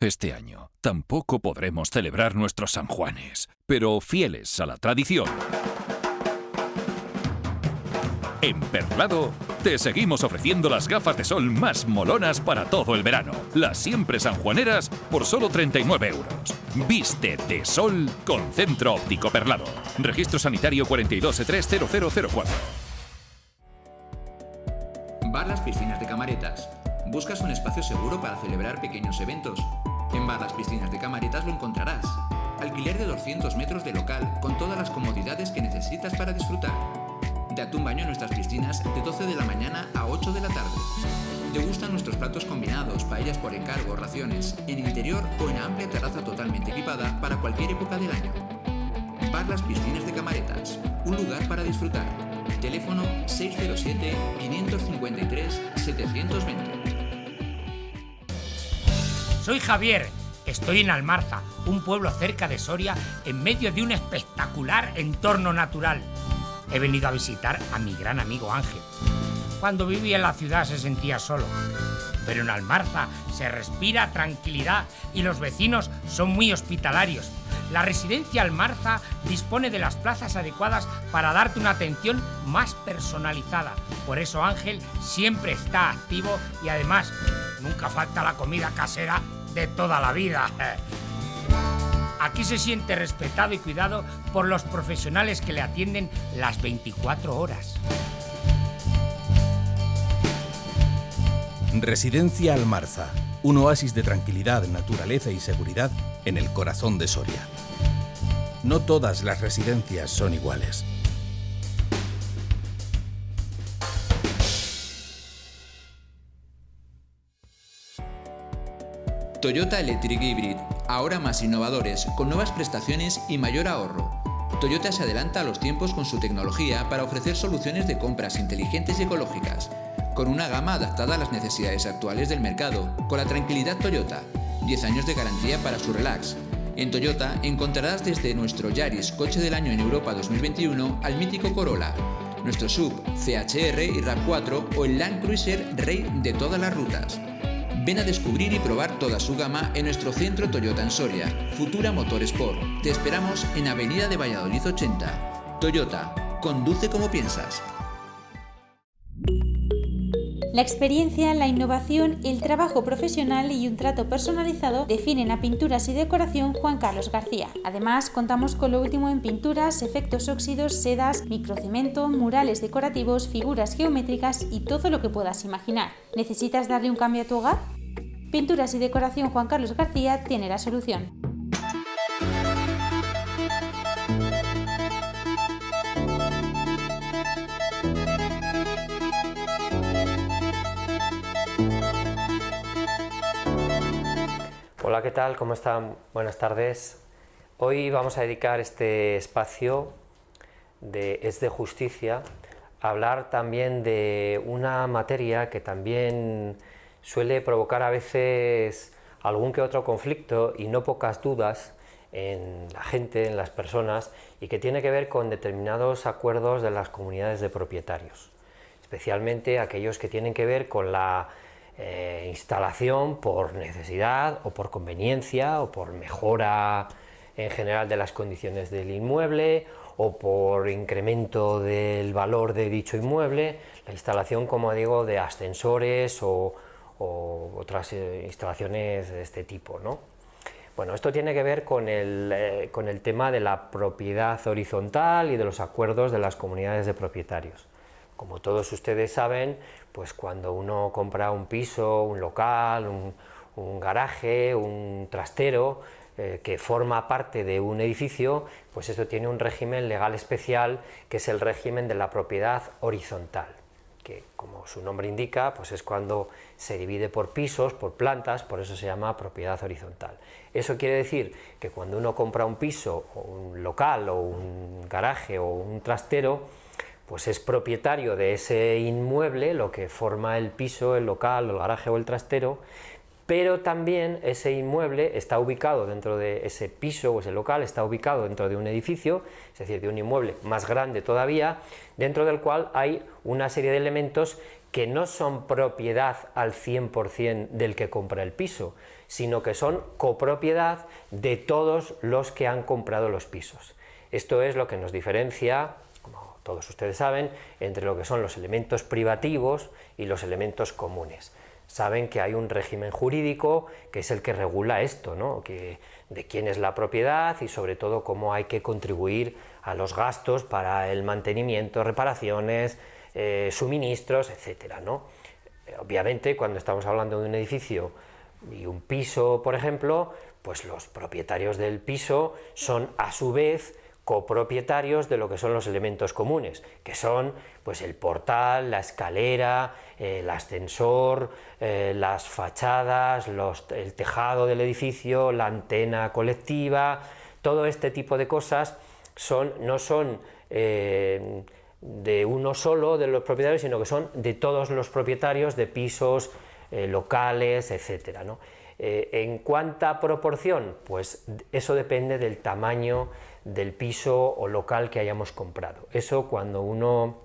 Este año tampoco podremos celebrar nuestros San Juanes, pero fieles a la tradición, en Perlado te seguimos ofreciendo las gafas de sol más molonas para todo el verano. Las siempre sanjuaneras por solo 39 euros. Viste de sol con Centro Óptico Perlado. Registro sanitario 42E30004. Bar Las Piscinas de Camaretas. ¿Buscas un espacio seguro para celebrar pequeños eventos? En Bar Las Piscinas de Camaretas lo encontrarás. Alquiler de 200 metros de local con todas las comodidades que necesitas para disfrutar. Date un baño en nuestras piscinas de 12 de la mañana a 8 de la tarde. Degustan nuestros platos combinados, paellas por encargo, raciones, en interior o en amplia terraza totalmente equipada para cualquier época del año. Bar Las Piscinas de Camaretas, un lugar para disfrutar. Teléfono 607-553-720. Soy Javier, estoy en Almarza, un pueblo cerca de Soria, en medio de un espectacular entorno natural. He venido a visitar a mi gran amigo Ángel. Cuando vivía en la ciudad se sentía solo, pero en Almarza se respira tranquilidad y los vecinos son muy hospitalarios. La residencia Almarza dispone de las plazas adecuadas para darte una atención más personalizada. Por eso Ángel siempre está activo y además nunca falta la comida casera de toda la vida. Aquí se siente respetado y cuidado por los profesionales que le atienden las 24 horas. Residencia Almarza, un oasis de tranquilidad, naturaleza y seguridad en el corazón de Soria. No todas las residencias son iguales. Toyota Electric Hybrid, ahora más innovadores, con nuevas prestaciones y mayor ahorro. Toyota se adelanta a los tiempos con su tecnología para ofrecer soluciones de compras inteligentes y ecológicas, con una gama adaptada a las necesidades actuales del mercado, con la tranquilidad Toyota, 10 años de garantía para su relax. En Toyota encontrarás desde nuestro Yaris Coche del Año en Europa 2021 al mítico Corolla, nuestro SUV, CHR y RAV4 o el Land Cruiser Rey de todas las rutas. Ven a descubrir y probar toda su gama en nuestro centro Toyota en Soria, Futura Motorsport. Te esperamos en Avenida de Valladolid 80. Toyota, conduce como piensas. La experiencia, la innovación, el trabajo profesional y un trato personalizado definen a Pinturas y Decoración Juan Carlos García. Además, contamos con lo último en pinturas, efectos óxidos, sedas, microcemento, murales decorativos, figuras geométricas y todo lo que puedas imaginar. ¿Necesitas darle un cambio a tu hogar? Pinturas y Decoración Juan Carlos García tiene la solución. Hola, ¿qué tal? ¿Cómo están? Buenas tardes. Hoy vamos a dedicar este espacio de Es de Justicia a hablar también de una materia que también suele provocar a veces algún que otro conflicto y no pocas dudas en la gente, en las personas, y que tiene que ver con determinados acuerdos de las comunidades de propietarios, especialmente aquellos que tienen que ver con la instalación por necesidad o por conveniencia o por mejora en general de las condiciones del inmueble o por incremento del valor de dicho inmueble, la instalación, como digo, de ascensores o otras instalaciones de este tipo, ¿no? Bueno, esto tiene que ver con el tema de la propiedad horizontal y de los acuerdos de las comunidades de propietarios. Como todos ustedes saben, pues cuando uno compra un piso, un local, un garaje, un trastero, que forma parte de un edificio, pues esto tiene un régimen legal especial, que es el régimen de la propiedad horizontal, que como su nombre indica, pues es cuando se divide por pisos, por plantas, por eso se llama propiedad horizontal. Eso quiere decir que cuando uno compra un piso, o un local, o un garaje, o un trastero, pues es propietario de ese inmueble, lo que forma el piso, el local, el garaje o el trastero, pero también ese inmueble está ubicado dentro de ese piso o ese local, está ubicado dentro de un edificio, es decir, de un inmueble más grande todavía, dentro del cual hay una serie de elementos que no son propiedad al 100% del que compra el piso, sino que son copropiedad de todos los que han comprado los pisos. Esto es lo que nos diferencia, como todos ustedes saben, entre lo que son los elementos privativos y los elementos comunes. Saben que hay un régimen jurídico que es el que regula esto, ¿no? De quién es la propiedad y sobre todo cómo hay que contribuir a los gastos para el mantenimiento, reparaciones, suministros, etcétera, ¿no? Obviamente, cuando estamos hablando de un edificio y un piso, por ejemplo, pues los propietarios del piso son a su vez copropietarios de lo que son los elementos comunes, que son pues el portal, la escalera, el ascensor, las fachadas, el tejado del edificio, la antena colectiva, todo este tipo de cosas no son de uno solo de los propietarios, sino que son de todos los propietarios de pisos, locales, etcétera, ¿no? ¿En cuánta proporción? Pues eso depende del tamaño del piso o local que hayamos comprado. Eso, cuando uno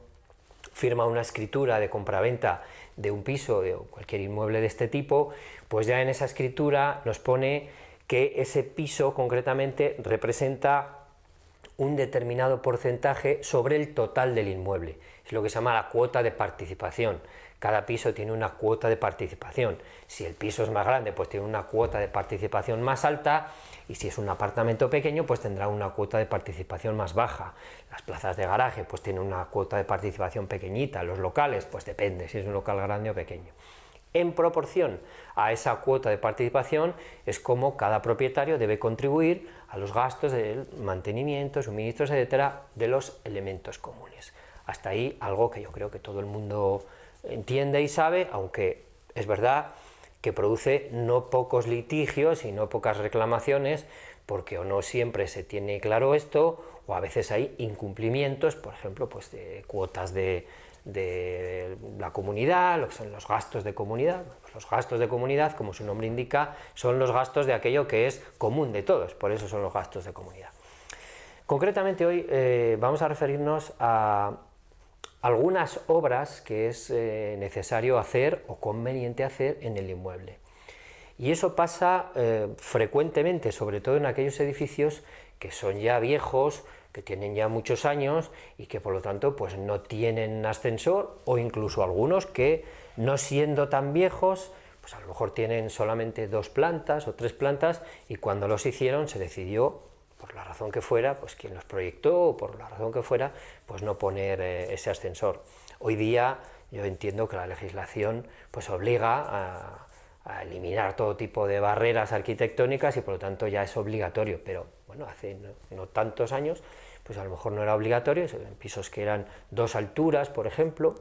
firma una escritura de compraventa de un piso o cualquier inmueble de este tipo, pues ya en esa escritura nos pone que ese piso concretamente representa un determinado porcentaje sobre el total del inmueble. Es lo que se llama la cuota de participación. Cada piso tiene una cuota de participación. Si el piso es más grande, pues tiene una cuota de participación más alta, y si es un apartamento pequeño, pues tendrá una cuota de participación más baja. Las plazas de garaje, pues tienen una cuota de participación pequeñita. Los locales, pues depende si es un local grande o pequeño. En proporción a esa cuota de participación es como cada propietario debe contribuir a los gastos del mantenimiento, suministros, etcétera, de los elementos comunes. Hasta ahí algo que yo creo que todo el mundo entiende y sabe, aunque es verdad que produce no pocos litigios y no pocas reclamaciones, porque o no siempre se tiene claro esto, o a veces hay incumplimientos, por ejemplo, pues de cuotas de la comunidad, lo que son los gastos de comunidad. Los gastos de comunidad, como su nombre indica, son los gastos de aquello que es común de todos, por eso son los gastos de comunidad. Concretamente hoy vamos a referirnos a algunas obras que es necesario hacer o conveniente hacer en el inmueble. Y eso pasa frecuentemente, sobre todo en aquellos edificios que son ya viejos, que tienen ya muchos años y que por lo tanto pues no tienen ascensor, o incluso algunos que, no siendo tan viejos, pues a lo mejor tienen solamente 2 plantas o 3 plantas, y cuando los hicieron se decidió, por la razón que fuera, pues quien los proyectó o por la razón que fuera, pues no poner ese ascensor. Hoy día yo entiendo que la legislación pues obliga a eliminar todo tipo de barreras arquitectónicas y por lo tanto ya es obligatorio, pero bueno, hace no tantos años pues a lo mejor no era obligatorio. En pisos que eran 2 alturas, por ejemplo,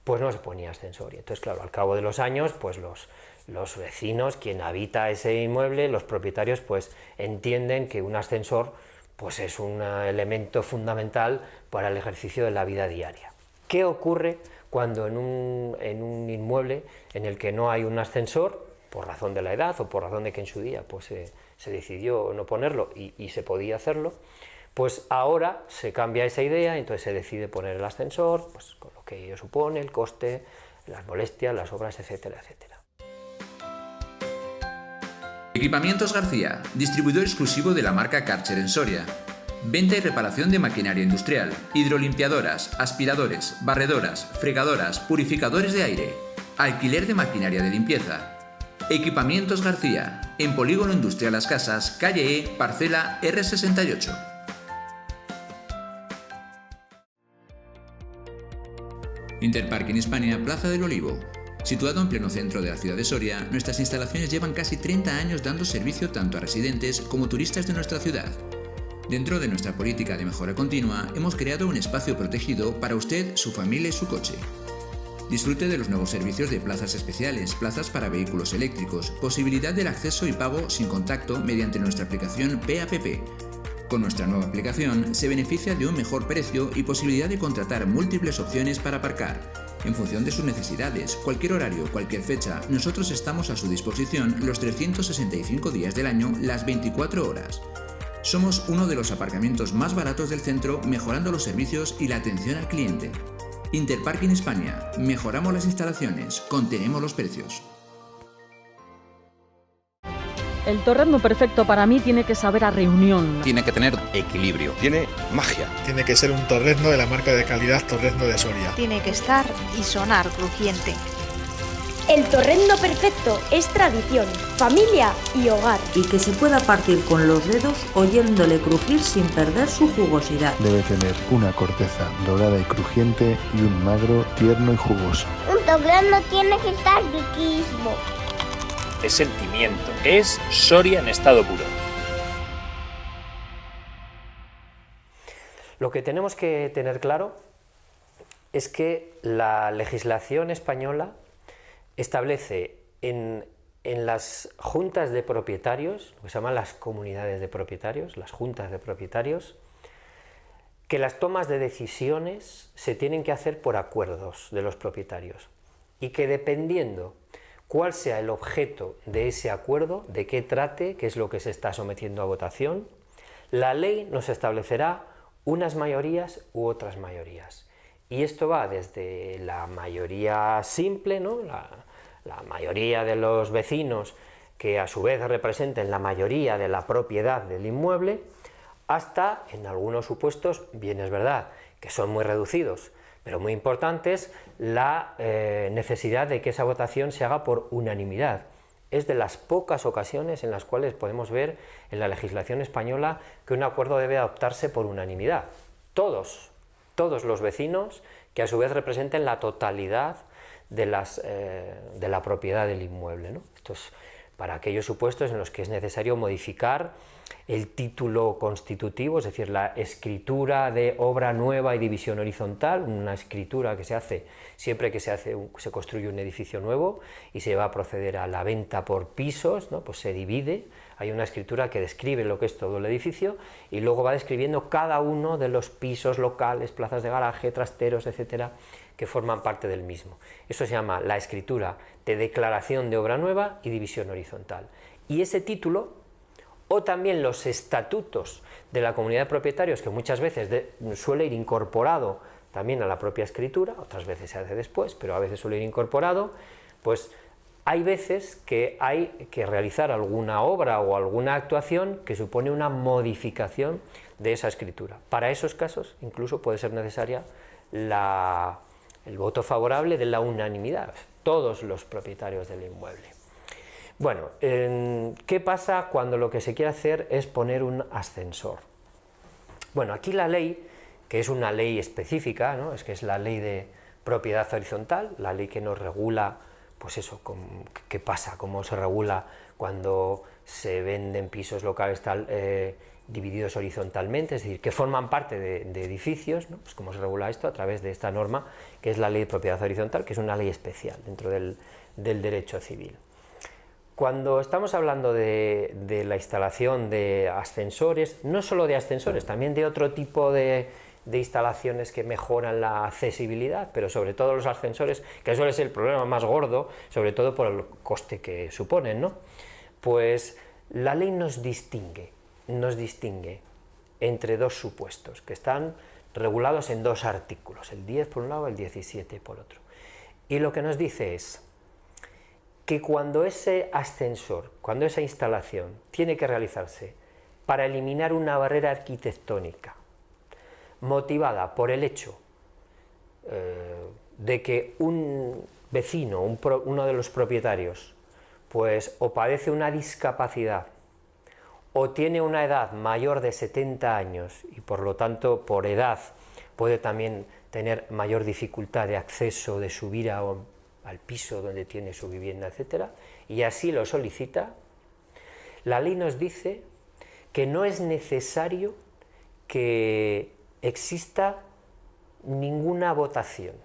pues no se ponía ascensor, y entonces claro, al cabo de los años pues los vecinos, quien habita ese inmueble, los propietarios, pues entienden que un ascensor pues es un elemento fundamental para el ejercicio de la vida diaria. ¿Qué ocurre cuando en un inmueble en el que no hay un ascensor, por razón de la edad o por razón de que en su día pues se decidió no ponerlo y se podía hacerlo? Pues ahora se cambia esa idea y entonces se decide poner el ascensor, pues con lo que ello supone, el coste, las molestias, las obras, etcétera, etcétera. Equipamientos García, distribuidor exclusivo de la marca Karcher en Soria. Venta y reparación de maquinaria industrial, hidrolimpiadoras, aspiradores, barredoras, fregadoras, purificadores de aire. Alquiler de maquinaria de limpieza. Equipamientos García, en Polígono Industrial Las Casas, calle E, parcela R68. Interparking Hispania, Plaza del Olivo. Situado en pleno centro de la ciudad de Soria, nuestras instalaciones llevan casi 30 años dando servicio tanto a residentes como turistas de nuestra ciudad. Dentro de nuestra política de mejora continua, hemos creado un espacio protegido para usted, su familia y su coche. Disfrute de los nuevos servicios de plazas especiales, plazas para vehículos eléctricos, posibilidad del acceso y pago sin contacto mediante nuestra aplicación PAPP. Con nuestra nueva aplicación se beneficia de un mejor precio y posibilidad de contratar múltiples opciones para aparcar. En función de sus necesidades, cualquier horario, cualquier fecha, nosotros estamos a su disposición los 365 días del año, las 24 horas. Somos uno de los aparcamientos más baratos del centro, mejorando los servicios y la atención al cliente. Interparking Hispania, mejoramos las instalaciones, contenemos los precios. El torrezno perfecto para mí tiene que saber a reunión. Tiene que tener equilibrio. Tiene magia. Tiene que ser un torrezno de la marca de calidad Torrezno de Soria. Tiene que estar y sonar crujiente. El torrezno perfecto es tradición, familia y hogar. Y que se pueda partir con los dedos oyéndole crujir sin perder su jugosidad. Debe tener una corteza dorada y crujiente y un magro tierno y jugoso. Un torrezno tiene que estar riquísimo. Es sentimiento, es Soria en estado puro. Lo que tenemos que tener claro es que la legislación española establece en las juntas de propietarios, lo que se llaman las comunidades de propietarios, las juntas de propietarios, que las tomas de decisiones se tienen que hacer por acuerdos de los propietarios y que dependiendo cuál sea el objeto de ese acuerdo, de qué trate, qué es lo que se está sometiendo a votación, la ley nos establecerá unas mayorías u otras mayorías. Y esto va desde la mayoría simple, ¿no? la mayoría de los vecinos que a su vez representen la mayoría de la propiedad del inmueble, hasta, en algunos supuestos, bien es verdad, que son muy reducidos, pero muy importantes, la necesidad de que esa votación se haga por unanimidad. Es de las pocas ocasiones en las cuales podemos ver en la legislación española que un acuerdo debe adoptarse por unanimidad. Todos los vecinos que a su vez representen la totalidad de la propiedad del inmueble, ¿no? Esto es para aquellos supuestos en los que es necesario modificar el título constitutivo, es decir, la escritura de obra nueva y división horizontal, una escritura que se hace siempre que se construye un edificio nuevo y se va a proceder a la venta por pisos, ¿no? Pues se divide, hay una escritura que describe lo que es todo el edificio y luego va describiendo cada uno de los pisos locales, plazas de garaje, trasteros, etcétera, que forman parte del mismo. Eso se llama la escritura de declaración de obra nueva y división horizontal. Y ese título, o también los estatutos de la comunidad de propietarios, que muchas veces suele ir incorporado también a la propia escritura, otras veces se hace después, pero a veces suele ir incorporado, pues hay veces que hay que realizar alguna obra o alguna actuación que supone una modificación de esa escritura. Para esos casos incluso puede ser necesaria el voto favorable de la unanimidad, todos los propietarios del inmueble. Bueno, ¿qué pasa cuando lo que se quiere hacer es poner un ascensor? Bueno, aquí la ley, que es una ley específica, ¿no? Es que es la ley de propiedad horizontal, la ley que nos regula, pues eso, qué pasa, cómo se regula cuando se venden pisos locales divididos horizontalmente, es decir, que forman parte de edificios, ¿no? Pues cómo se regula esto a través de esta norma, que es la ley de propiedad horizontal, que es una ley especial dentro del derecho civil. Cuando estamos hablando de la instalación de ascensores, no solo de ascensores, también de otro tipo de instalaciones que mejoran la accesibilidad, pero sobre todo los ascensores, que suele ser el problema más gordo, sobre todo por el coste que suponen, ¿no? Pues la ley nos distingue entre dos supuestos, que están regulados en dos artículos, el 10 por un lado, el 17 por otro. Y lo que nos dice es que cuando ese ascensor, cuando esa instalación tiene que realizarse para eliminar una barrera arquitectónica motivada por el hecho de que un vecino, uno de los propietarios, pues o padece una discapacidad o tiene una edad mayor de 70 años y por lo tanto por edad puede también tener mayor dificultad de acceso, de subir al piso donde tiene su vivienda, etcétera, y así lo solicita, la ley nos dice que no es necesario que exista ninguna votación.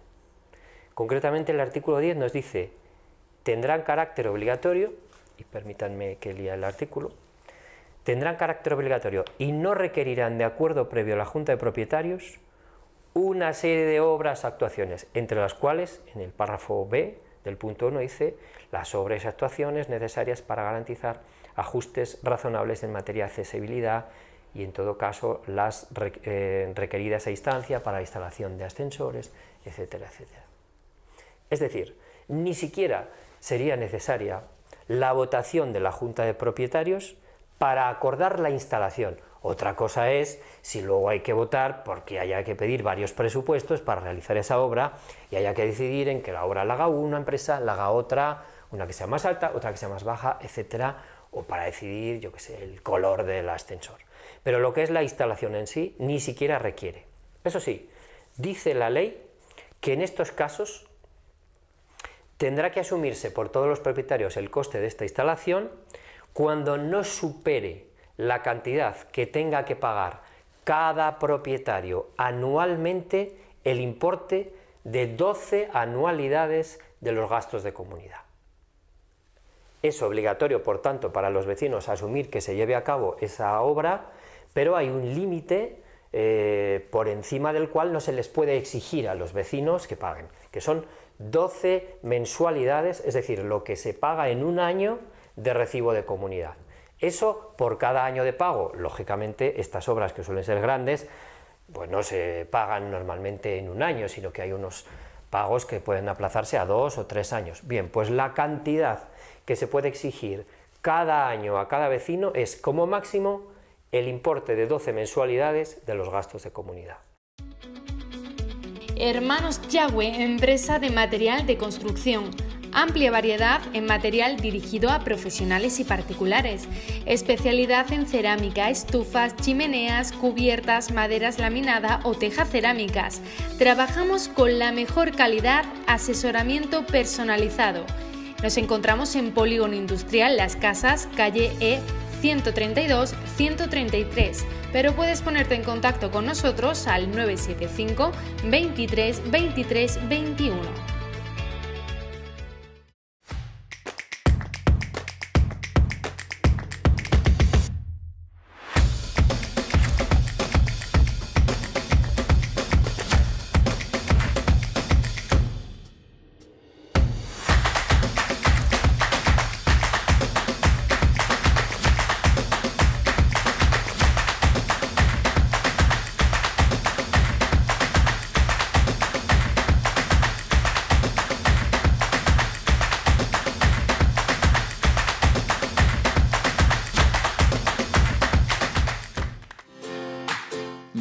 Concretamente el artículo 10 nos dice, tendrán carácter obligatorio, y permítanme que lea el artículo, tendrán carácter obligatorio y no requerirán de acuerdo previo a la Junta de Propietarios una serie de obras, actuaciones, entre las cuales, en el párrafo B del punto 1 dice, las obras y actuaciones necesarias para garantizar ajustes razonables en materia de accesibilidad y, en todo caso, las requeridas a instancia para la instalación de ascensores, etcétera, etcétera. Es decir, ni siquiera sería necesaria la votación de la Junta de Propietarios para acordar la instalación. Otra cosa es si luego hay que votar porque haya que pedir varios presupuestos para realizar esa obra y haya que decidir en que la obra la haga una empresa, la haga otra, una que sea más alta, otra que sea más baja, etcétera, o para decidir, yo qué sé, el color del ascensor. Pero lo que es la instalación en sí ni siquiera requiere. Eso sí, dice la ley que en estos casos tendrá que asumirse por todos los propietarios el coste de esta instalación cuando no supere la cantidad que tenga que pagar cada propietario anualmente el importe de 12 anualidades de los gastos de comunidad. Es obligatorio, por tanto, para los vecinos asumir que se lleve a cabo esa obra, pero hay un límite por encima del cual no se les puede exigir a los vecinos que paguen, que son 12 mensualidades, es decir, lo que se paga en un año de recibo de comunidad. Eso por cada año de pago. Lógicamente, estas obras, que suelen ser grandes, pues no se pagan normalmente en un año, sino que hay unos pagos que pueden aplazarse a 2 o 3 años. Bien, pues la cantidad que se puede exigir cada año a cada vecino es, como máximo, el importe de 12 mensualidades de los gastos de comunidad. Hermanos Yagüe, empresa de material de construcción. Amplia variedad en material dirigido a profesionales y particulares. Especialidad en cerámica, estufas, chimeneas, cubiertas, maderas laminada o tejas cerámicas. Trabajamos con la mejor calidad, asesoramiento personalizado. Nos encontramos en Polígono Industrial Las Casas, calle E 132-133, pero puedes ponerte en contacto con nosotros al 975 23 23 21.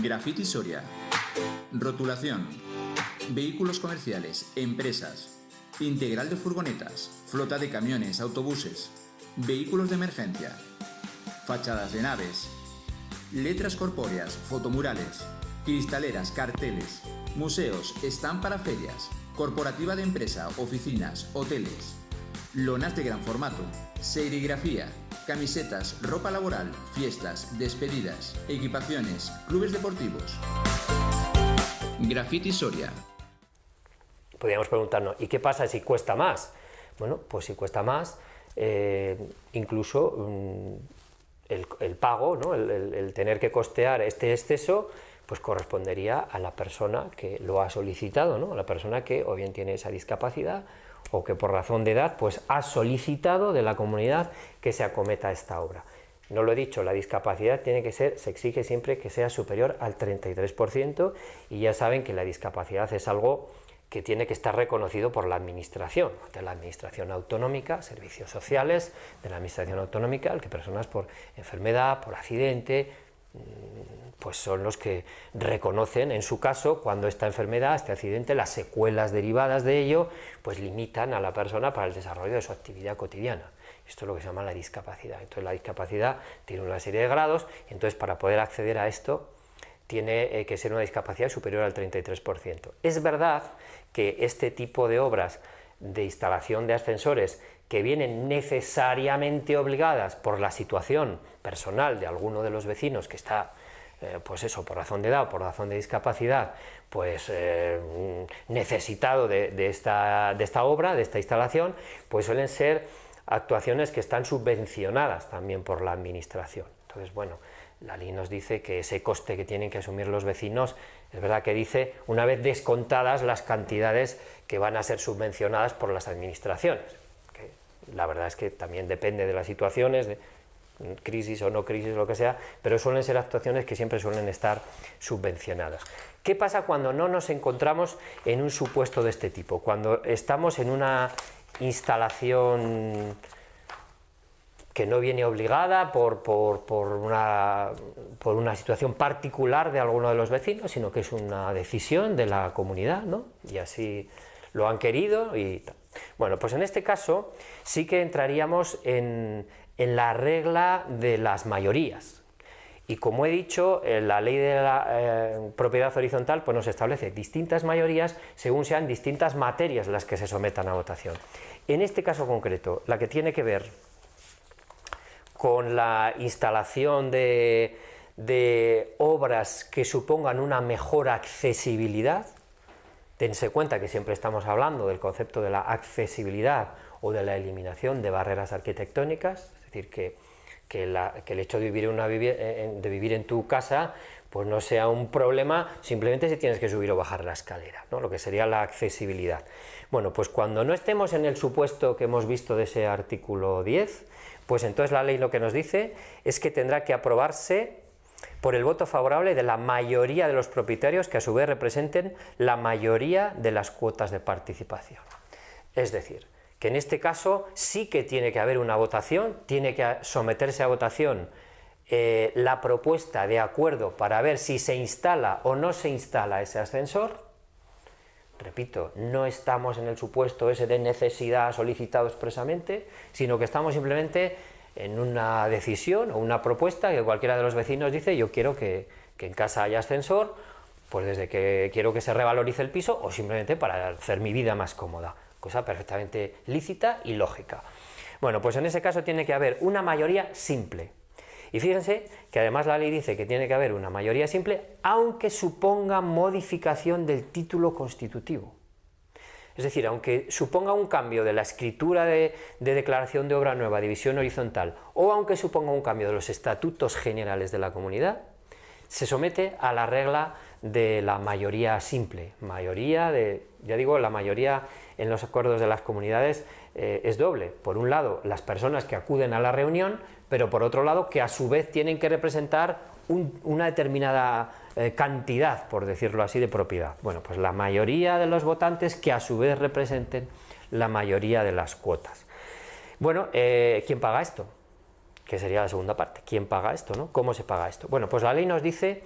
Graffiti Soria. Rotulación. Vehículos comerciales, empresas. Integral de furgonetas, flota de camiones, autobuses. Vehículos de emergencia. Fachadas de naves. Letras corpóreas, fotomurales. Cristaleras, carteles. Museos, stand para ferias. Corporativa de empresa, oficinas, hoteles. Lonas de gran formato. Serigrafía. Camisetas, ropa laboral, fiestas, despedidas, equipaciones, clubes deportivos. Graffiti Soria. Podríamos preguntarnos, ¿y qué pasa si cuesta más? Bueno, pues si cuesta más, incluso el pago, ¿no? el tener que costear este exceso, pues correspondería a la persona que lo ha solicitado, ¿no? A la persona que o bien tiene esa discapacidad o que por razón de edad pues ha solicitado de la comunidad que se acometa esta obra. No lo he dicho, la discapacidad tiene que ser, se exige siempre que sea superior al 33%, y ya saben que la discapacidad es algo que tiene que estar reconocido por la administración, de la administración autonómica, servicios sociales de la administración autonómica, al que personas por enfermedad, por accidente, pues son los que reconocen, en su caso, cuando esta enfermedad, este accidente, las secuelas derivadas de ello, pues limitan a la persona para el desarrollo de su actividad cotidiana. Esto es lo que se llama la discapacidad. Entonces la discapacidad tiene una serie de grados, y entonces para poder acceder a esto tiene que ser una discapacidad superior al 33%. Es verdad que este tipo de obras de instalación de ascensores que vienen necesariamente obligadas por la situación personal de alguno de los vecinos que está, pues eso, por razón de edad o por razón de discapacidad, pues necesitado de esta obra, de esta instalación, pues suelen ser actuaciones que están subvencionadas también por la administración. Entonces, bueno, la ley nos dice que ese coste que tienen que asumir los vecinos, es verdad que dice, una vez descontadas las cantidades que van a ser subvencionadas por las administraciones. Que la verdad es que también depende de las situaciones, de crisis o no crisis, lo que sea, pero suelen ser actuaciones que siempre suelen estar subvencionadas. ¿Qué pasa cuando no nos encontramos en un supuesto de este tipo? Cuando estamos en una instalación que no viene obligada por una situación particular de alguno de los vecinos, sino que es una decisión de la comunidad, ¿no? Y así lo han querido y tal. Bueno, pues en este caso sí que entraríamos en la regla de las mayorías. Y como he dicho, la ley de la propiedad horizontal pues nos establece distintas mayorías según sean distintas materias las que se sometan a votación. En este caso concreto, la que tiene que ver con la instalación de obras que supongan una mejor accesibilidad, tense cuenta que siempre estamos hablando del concepto de la accesibilidad o de la eliminación de barreras arquitectónicas, es decir, que el hecho de vivir en tu casa pues no sea un problema simplemente si tienes que subir o bajar la escalera, ¿no? Lo que sería la accesibilidad. Bueno, pues cuando no estemos en el supuesto que hemos visto de ese artículo 10, pues entonces la ley lo que nos dice es que tendrá que aprobarse por el voto favorable de la mayoría de los propietarios que a su vez representen la mayoría de las cuotas de participación. Es decir, que en este caso sí que tiene que haber una votación, tiene que someterse a votación la propuesta de acuerdo para ver si se instala o no se instala ese ascensor. Repito, no estamos en el supuesto ese de necesidad solicitado expresamente, sino que estamos simplemente en una decisión o una propuesta que cualquiera de los vecinos dice: yo quiero que en casa haya ascensor, pues desde que quiero que se revalorice el piso o simplemente para hacer mi vida más cómoda, cosa perfectamente lícita y lógica. Bueno, pues en ese caso tiene que haber una mayoría simple. Y fíjense que además la ley dice que tiene que haber una mayoría simple aunque suponga modificación del título constitutivo. Es decir, aunque suponga un cambio de la escritura de declaración de obra nueva, división horizontal, o aunque suponga un cambio de los estatutos generales de la comunidad, se somete a la regla de la mayoría simple. Ya digo, la mayoría en los acuerdos de las comunidades es doble. Por un lado, las personas que acuden a la reunión, pero por otro lado, que a su vez tienen que representar una determinada cantidad, por decirlo así, de propiedad. Bueno, pues la mayoría de los votantes que a su vez representen la mayoría de las cuotas. Bueno, ¿quién paga esto? Que sería la segunda parte. ¿Quién paga esto, no? ¿Cómo se paga esto? Bueno, pues la ley nos dice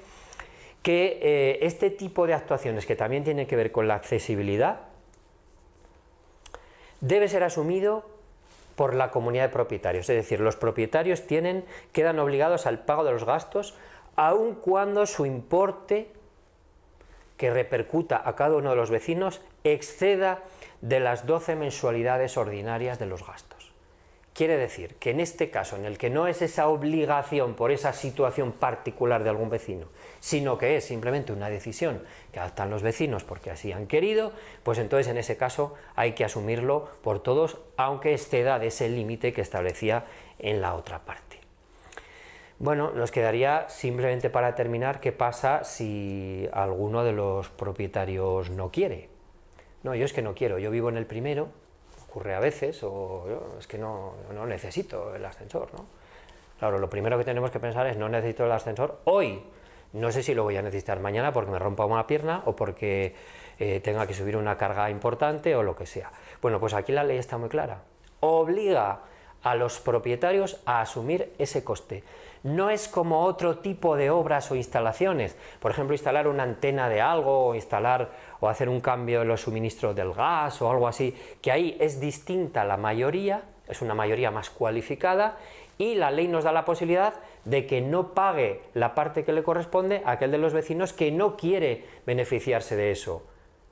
que este tipo de actuaciones, que también tienen que ver con la accesibilidad, debe ser asumido por la comunidad de propietarios. Es decir, los propietarios quedan obligados al pago de los gastos, aun cuando su importe que repercuta a cada uno de los vecinos exceda de las 12 mensualidades ordinarias de los gastos. Quiere decir que en este caso, en el que no es esa obligación por esa situación particular de algún vecino, sino que es simplemente una decisión que adoptan los vecinos porque así han querido, pues entonces en ese caso hay que asumirlo por todos, aunque exceda de ese límite que establecía en la otra parte. Bueno, nos quedaría simplemente para terminar qué pasa si alguno de los propietarios no quiere. No, yo es que no quiero, yo vivo en el primero, ocurre a veces, o es que no necesito el ascensor, ¿no? Claro, lo primero que tenemos que pensar es: no necesito el ascensor hoy, no sé si lo voy a necesitar mañana porque me rompa una pierna o porque tenga que subir una carga importante o lo que sea. Bueno, pues aquí la ley está muy clara, obliga a los propietarios a asumir ese coste. No es como otro tipo de obras o instalaciones, por ejemplo, instalar una antena de algo o hacer un cambio en los suministros del gas o algo así, que ahí es distinta la mayoría, es una mayoría más cualificada, y la ley nos da la posibilidad de que no pague la parte que le corresponde a aquel de los vecinos que no quiere beneficiarse de eso.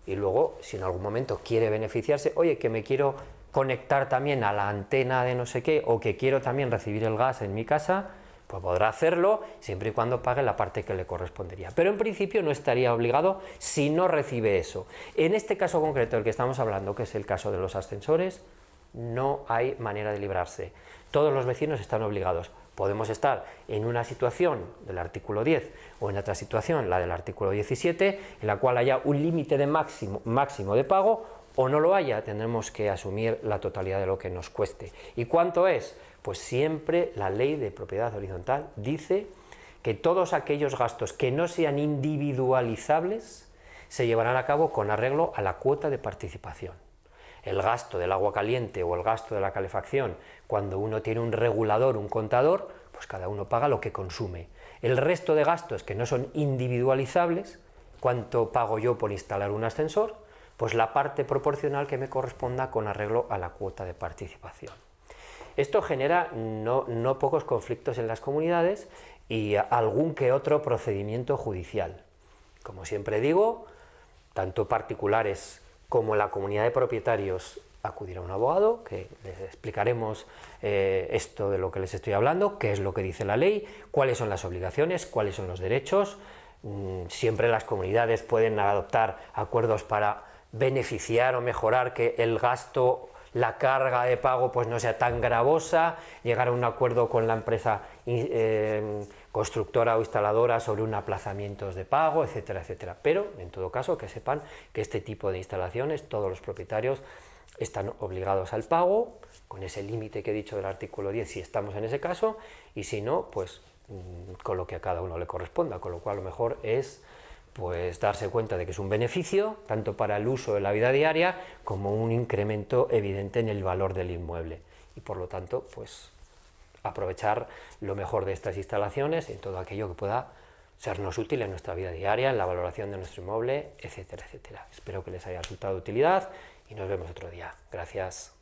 Y luego, si en algún momento quiere beneficiarse, oye, que me quiero conectar también a la antena de no sé qué, o que quiero también recibir el gas en mi casa, pues podrá hacerlo siempre y cuando pague la parte que le correspondería. Pero en principio no estaría obligado si no recibe eso. En este caso concreto del que estamos hablando, que es el caso de los ascensores, no hay manera de librarse. Todos los vecinos están obligados. Podemos estar en una situación del artículo 10 o en otra situación, la del artículo 17, en la cual haya un límite de máximo de pago, o no lo haya, tendremos que asumir la totalidad de lo que nos cueste. ¿Y cuánto es? Pues siempre la ley de propiedad horizontal dice que todos aquellos gastos que no sean individualizables se llevarán a cabo con arreglo a la cuota de participación. el gasto del agua caliente o el gasto de la calefacción, cuando uno tiene un regulador, un contador, pues cada uno paga lo que consume. El resto de gastos que no son individualizables, ¿cuánto pago yo por instalar un ascensor? Pues la parte proporcional que me corresponda con arreglo a la cuota de participación. Esto genera no pocos conflictos en las comunidades y algún que otro procedimiento judicial. Como siempre digo, tanto particulares como la comunidad de propietarios acudir a un abogado, que les explicaremos esto de lo que les estoy hablando, qué es lo que dice la ley, cuáles son las obligaciones, cuáles son los derechos. Siempre las comunidades pueden adoptar acuerdos para beneficiar o mejorar que el gasto, la carga de pago pues no sea tan gravosa, llegar a un acuerdo con la empresa constructora o instaladora sobre un aplazamiento de pago, etcétera, etcétera. Pero, en todo caso, que sepan que este tipo de instalaciones, todos los propietarios están obligados al pago, con ese límite que he dicho del artículo 10, si estamos en ese caso, y si no, pues con lo que a cada uno le corresponda, con lo cual lo mejor es pues darse cuenta de que es un beneficio, tanto para el uso de la vida diaria, como un incremento evidente en el valor del inmueble. Y por lo tanto, pues aprovechar lo mejor de estas instalaciones en todo aquello que pueda sernos útil en nuestra vida diaria, en la valoración de nuestro inmueble, etcétera, etcétera. Espero que les haya resultado de utilidad y nos vemos otro día. Gracias.